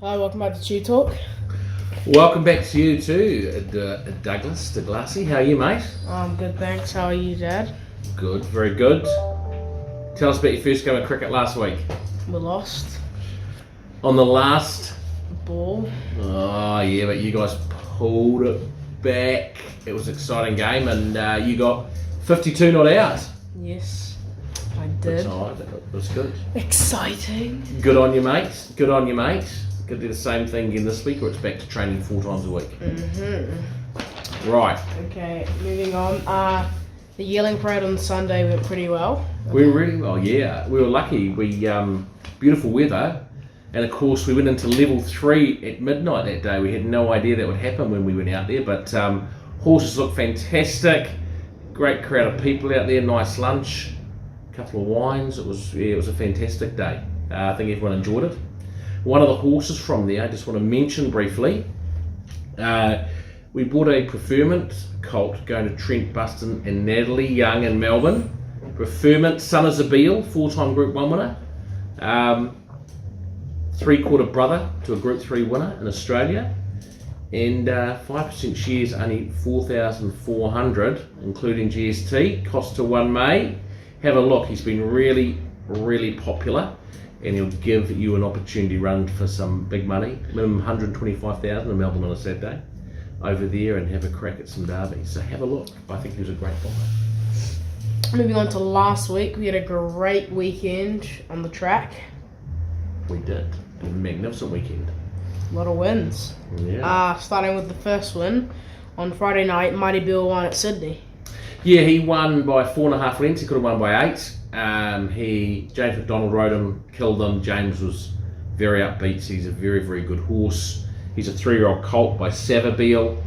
Hi, welcome back to TubeTalk. Welcome back to you too, Douglas DeGlassy. How are you, mate? Good, thanks. How are you, Dad? Good, very good. Tell us about your first game of cricket last week. We lost. On the last Ball. Oh yeah, but you guys pulled it back. It was an exciting game, and you got 52 not out. Yes, I did. That was good. Exciting. Good on you, mate. Good on you, mate. Gonna do the same thing again this week, or it's back to training 4 times a week. Right. Okay, moving on. The yelling parade on Sunday went pretty well. We were really well, yeah. We were lucky. We beautiful weather, and of course we went into level 3 at midnight that day. We had no idea that would happen when we went out there, but horses looked fantastic. Great crowd of people out there. Nice lunch, a couple of wines. It was a fantastic day. I think everyone enjoyed it. One of the horses from there, I just want to mention briefly. We bought a preferment colt going to Trent Buston and Natalie Young in Melbourne. Preferment, son of Zabeel, 4-time Group 1 winner. 3/4 brother to a Group 3 winner in Australia. And 5% shares, only 4,400, including GST. Cost to 1 May. Have a look, he's been really, really popular. And he'll give you an opportunity run for some big money. Minimum 125,000 in Melbourne on a Saturday. Over there and have a crack at some derbies. So have a look. I think he was a great buy. Moving on to last week, we had a great weekend on the track. We did. A magnificent weekend. A lot of wins. Yeah. Starting with the first win on Friday night, Mighty Bill won at Sydney. Yeah, he won by 4.5 lengths. He could have won by 8. James McDonald rode him, killed him. James was very upbeat. He's a very, very good horse. He's a 3-year-old colt by Savabeel.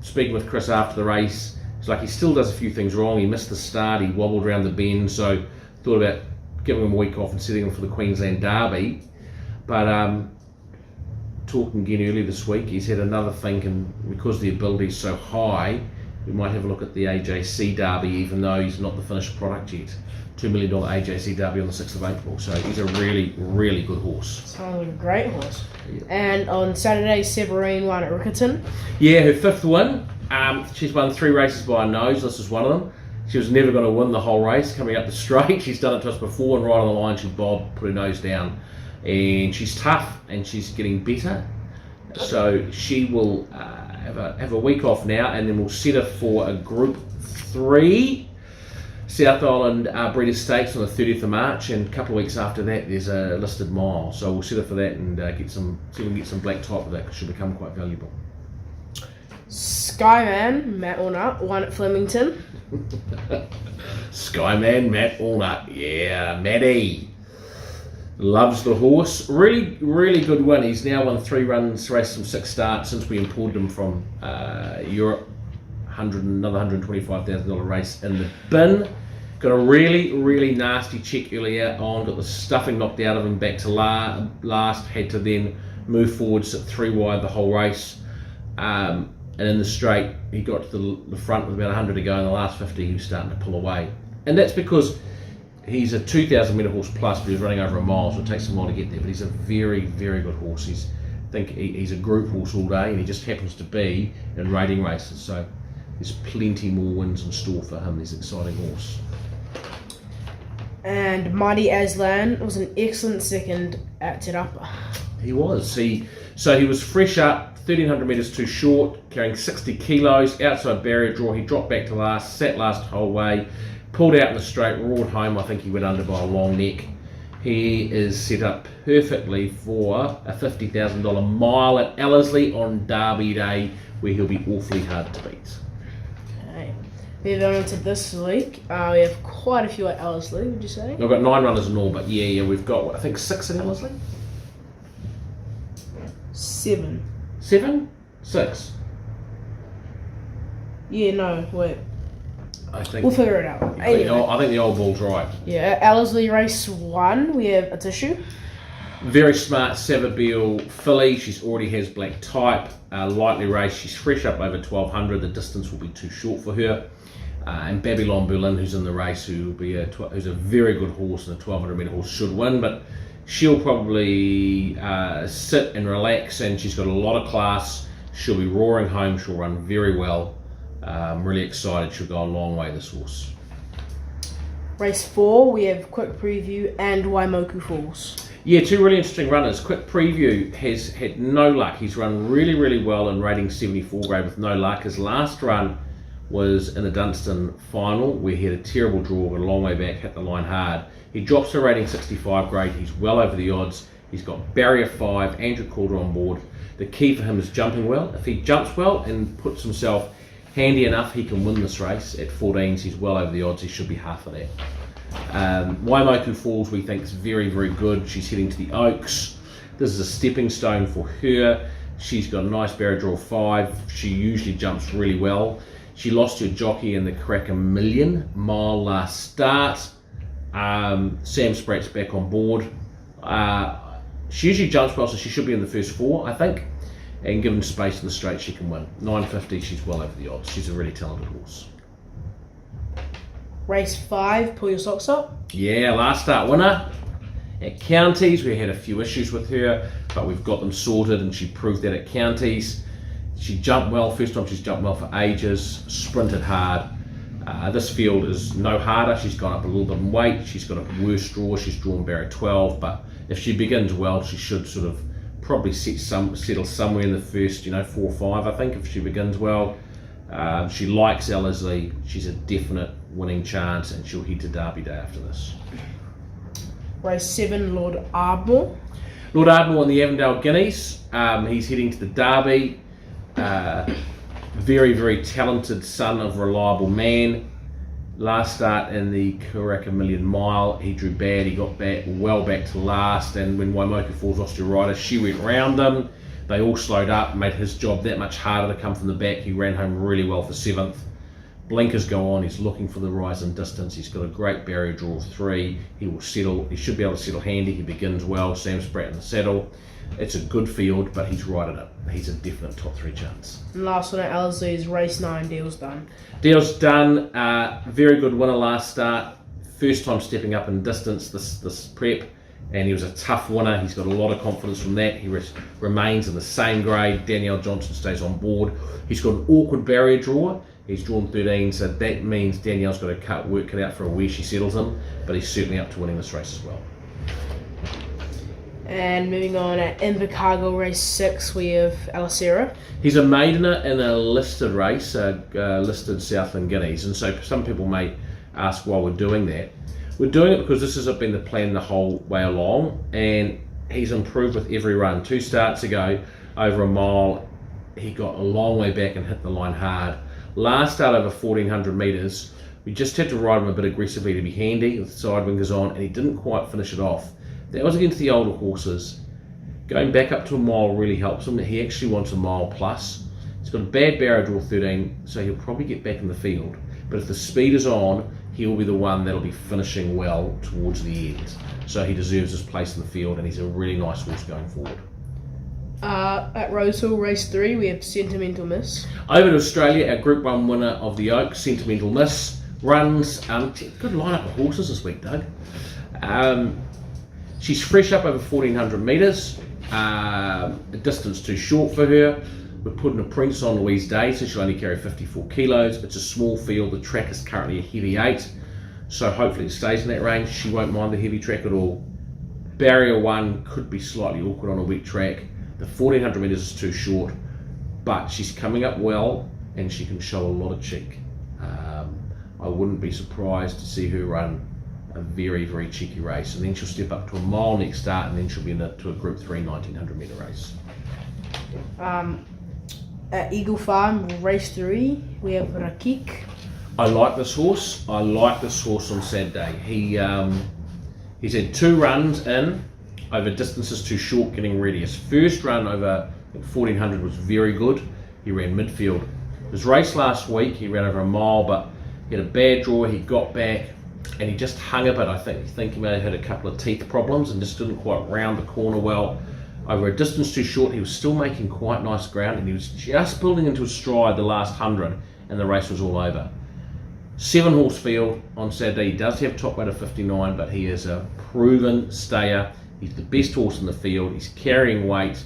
Speaking with Chris after the race, it's like he still does a few things wrong. He missed the start. He wobbled around the bend. So thought about giving him a week off and setting him for the Queensland Derby. But talking again earlier this week, he's had another think, and because the ability is so high, we might have a look at the AJC Derby, even though he's not the finished product yet. $2 million AJC Derby on the 6th of April. So he's a really, really good horse. Sounds like a great horse. Yeah. And on Saturday, Severine won at Riccarton. Yeah, her 5th win. She's won 3 races by a nose. This is one of them. She was never going to win the whole race coming up the straight. She's done it to us before, and right on the line she bobbed, put her nose down. And she's tough, and she's getting better. So she will have a week off now, and then we'll set her for a Group 3 South Island Breeders' Stakes on the 30th of March, and a couple of weeks after that there's a listed mile. So we'll set her for that and see if we can get some black type of that, because she'll become quite valuable. Skyman, Matt Allnut, won at Flemington. Skyman, Matt Allnut, yeah, Matty. Loves the horse. Really, really good win. He's now won 3 runs, raced some 6 starts since we imported him from Europe. Another $125,000 race in the bin. Got a really, really nasty check earlier on. Got the stuffing knocked out of him back to last. Had to then move forward, sit 3 wide the whole race. And in the straight, he got to the front with about 100 to go. In the last 50, he was starting to pull away. And that's because he's a 2,000 metre horse plus, but he's running over a mile, so it takes him a while to get there. But he's a very, very good horse. He's a group horse all day, and he just happens to be in rating races. So there's plenty more wins in store for him. He's an exciting horse. And Mighty Aslan was an excellent second at Te Rapa. He was. He was fresh up, 1,300 metres too short, carrying 60 kilos, outside barrier draw. He dropped back to last, sat last the whole way, pulled out in the straight, roared home. I think he went under by a long neck. He is set up perfectly for a $50,000 mile at Ellerslie on Derby Day, where he'll be awfully hard to beat. Okay. Moving on to this week, we have quite a few at Ellerslie, would you say? I've got 9 runners in all, but yeah, we've got, I think, 6 at Ellerslie? 7. 7? 6? Yeah, no, wait. I think. We'll figure it out. Anyway. I think the old ball's right. Yeah, Ellerslie race 1, we have a tissue. Very smart Savabeel filly. She's already has black type. Lightly raced. She's fresh up over 1,200. The distance will be too short for her. And Babylon Berlin, who's in the race, who's a very good horse and a 1,200 metre horse, should win. But She'll probably sit and relax, and she's got a lot of class. She'll be roaring home. She'll run very well. I'm really excited. She'll go a long way, this horse. Race 4, we have Quick Preview and Waimoku Falls. Yeah, two really interesting runners. Quick Preview has had no luck. He's run really, really well in rating 74 grade with no luck. His last run was in the Dunstan final where he had a terrible draw, got a long way back, hit the line hard. He drops to rating 65 grade. He's well over the odds. He's got barrier 5, Andrew Calder on board. The key for him is jumping well. If he jumps well and puts himself handy enough, he can win this race. At 14s, he's well over the odds. He should be half of that. Waimoku Falls, we think, is very, very good. She's heading to the Oaks. This is a stepping stone for her. She's got a nice barrier draw 5. She usually jumps really well. She lost her jockey in the Crack a Million mile last start. Sam Spratt's back on board. She usually jumps well, so she should be in the first 4, I think. And given space in the straight, she can win. 950, she's well over the odds. She's a really talented horse. Race 5, pull your socks up. Yeah, last start winner at Counties. We had a few issues with her, but we've got them sorted, and she proved that at Counties. She jumped well. First time she's jumped well for ages. Sprinted hard. This field is no harder. She's gone up a little bit in weight. She's got a worse draw. She's drawn barrier 12, but if she begins well, she should sort of probably settle somewhere in the first, 4 or 5, I think, if she begins well. She likes Ellerslie. She's a definite winning chance, and she'll head to Derby Day after this. Race 7, Lord Ardmore. Lord Ardmore in the Avondale Guineas. He's heading to the Derby. Very, very talented son of a reliable man. Last start in the Crack a Million mile, he drew bad. He got back to last, and when Waimoku Falls lost her rider, she went round them. They all slowed up, made his job that much harder to come from the back. He ran home really well for 7th. Blinkers go on. He's looking for the rise in distance. He's got a great barrier draw of 3. He will settle. He should be able to settle handy. He begins well. Sam Spratt in the saddle. It's a good field, but he's righted it. He's a definite top 3 chance. And last one at Ellerslie is race 9, Deal's Done. Deal's Done. Very good winner last start. First time stepping up in distance this prep, and he was a tough winner. He's got a lot of confidence from that. He remains in the same grade. Danielle Johnson stays on board. He's got an awkward barrier draw. He's drawn 13, so that means Danielle's got a work cut out for where she settles him, but he's certainly up to winning this race as well. And moving on at Invercargill race 6, we have Alicera. He's a maidener in a listed race, listed Southland Guineas, and so some people may ask why we're doing that. We're doing it because this has been the plan the whole way along, and he's improved with every run. 2 starts ago, over a mile, he got a long way back and hit the line hard. Last start over 1400 metres, we just had to ride him a bit aggressively to be handy with side wingers on, and he didn't quite finish it off. That was against the older horses. Going back up to a mile really helps him. He actually wants a mile plus. He's got a bad barrier draw 13, so he'll probably get back in the field. But if the speed is on, he'll be the one that'll be finishing well towards the end. So he deserves his place in the field, and he's a really nice horse going forward. At Rosehill race 3, we have Sentimental Miss. Over to Australia, our Group 1 winner of the Oaks, Sentimental Miss, runs. Good lineup of horses this week, Doug. She's fresh up over 1400 metres. The distance too short for her. We're putting a Prince on Louise Day, so she'll only carry 54 kilos. It's a small field. The track is currently a heavy 8, so hopefully it stays in that range. She won't mind the heavy track at all. Barrier 1 could be slightly awkward on a weak track. The 1400 metres is too short, but she's coming up well, and she can show a lot of cheek. I wouldn't be surprised to see her run a very, very cheeky race, and then she'll step up to a mile next start, and then she'll be to a Group 3 1900 metre race. At Eagle Farm, race 3, we have Rakik. I like this horse. On Saturday. He's had 2 runs in over distances too short getting ready. His first run over 1400 was very good. He ran midfield. His race last week, he ran over a mile, but he had a bad draw. He got back, and he just hung a bit. I think he may have had a couple of teeth problems and just didn't quite round the corner well. Over a distance too short, he was still making quite nice ground, and he was just building into a stride the last 100, and the race was all over. 7-horse field on Saturday. He does have top weight of 59, but he is a proven stayer. He's the best horse in the field. He's carrying weight.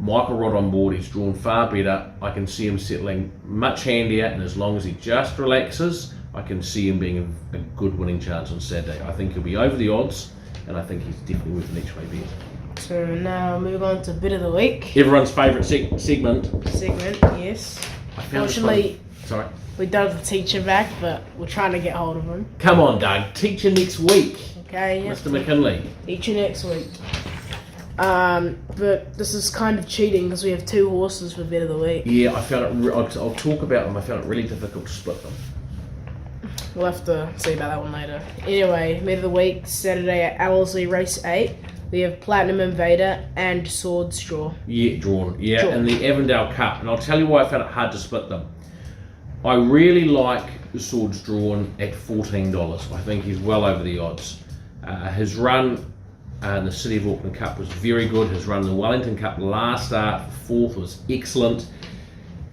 Michael Rod on board, he's drawn far better. I can see him settling much handier, and as long as he just relaxes, I can see him being a good winning chance on Saturday. I think he'll be over the odds, and I think he's definitely worth an each way bet. So now move on to bit of the week. Everyone's favourite segment. Yes. Unfortunately, sorry. We don't have the teacher back, but we're trying to get hold of him. Come on, Doug. Teacher next week. Okay, yeah. Mr. McKinley. Teacher next week. But this is kind of cheating because we have 2 horses for bet of the week. Yeah, I found it. I'll talk about them. I found it really difficult to split them. We'll have to see about that one later. Anyway, bet of the week, Saturday at Owlsley Race 8. We have Platinum Invader and Sword Straw. Yeah, drawn. Yeah, and the Avondale Cup. And I'll tell you why I found it hard to split them. I really like the Swords Drawn at $14. I think he's well over the odds. His run in the City of Auckland Cup was very good. His run in the Wellington Cup last start, 4th, was excellent.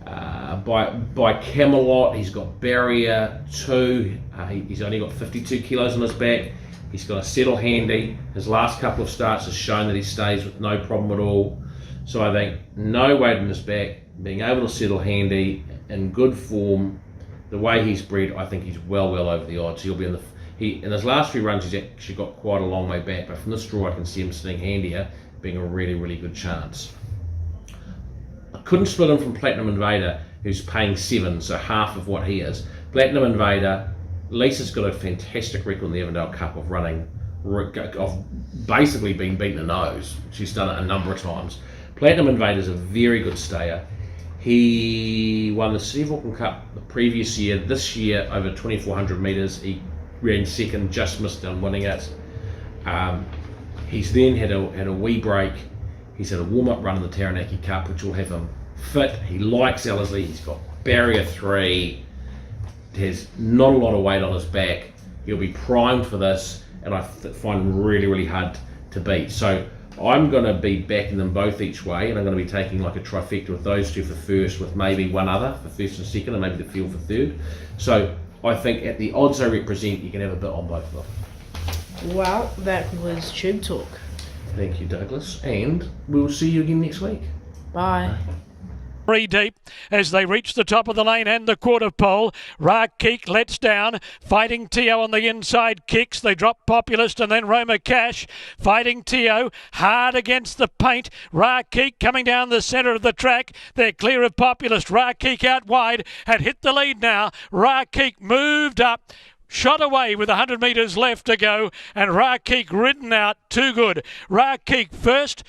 By Camelot, he's got barrier 2. He's only got 52 kilos on his back. He's got a settle handy. His last couple of starts has shown that he stays with no problem at all. So I think no weight on his back, being able to settle handy, in good form, the way he's bred, I think he's well over the odds. He'll be in his last 3 runs, he's actually got quite a long way back, but from this draw I can see him sitting handier, being a really good chance. I couldn't split him from Platinum Invader, who's paying 7, so half of what he is. Platinum Invader, Lisa's got a fantastic record in the Avondale Cup of basically being beaten in nose. She's done it a number of times. Platinum Invader's a very good stayer. He won the City of Auckland Cup the previous year. This year, over 2,400 metres, he ran second, just missed on winning it. He's then had a wee break. He's had a warm-up run in the Taranaki Cup, which will have him fit. He likes Ellerslie. He's got barrier 3. Has not a lot of weight on his back. He'll be primed for this, and I find him really hard to beat. So I'm going to be backing them both each way, and I'm going to be taking like a trifecta with those 2 for first, with maybe one other for first and second, and maybe the field for third. So I think at the odds I represent, you can have a bit on both of them. Well, that concludes Tube Talk. Thank you, Douglas, and we'll see you again next week. Bye. 3 deep as they reach the top of the lane and the quarter pole. Rakeek lets down. Fighting Tio on the inside kicks. They drop Populist and then Roma Cash. Fighting Tio hard against the paint. Rakeek coming down the centre of the track. They're clear of Populist. Rakeek out wide. Had hit the lead now. Rakeek moved up. Shot away with 100 metres left to go, and Rakeek ridden out, too good. Rakeek first,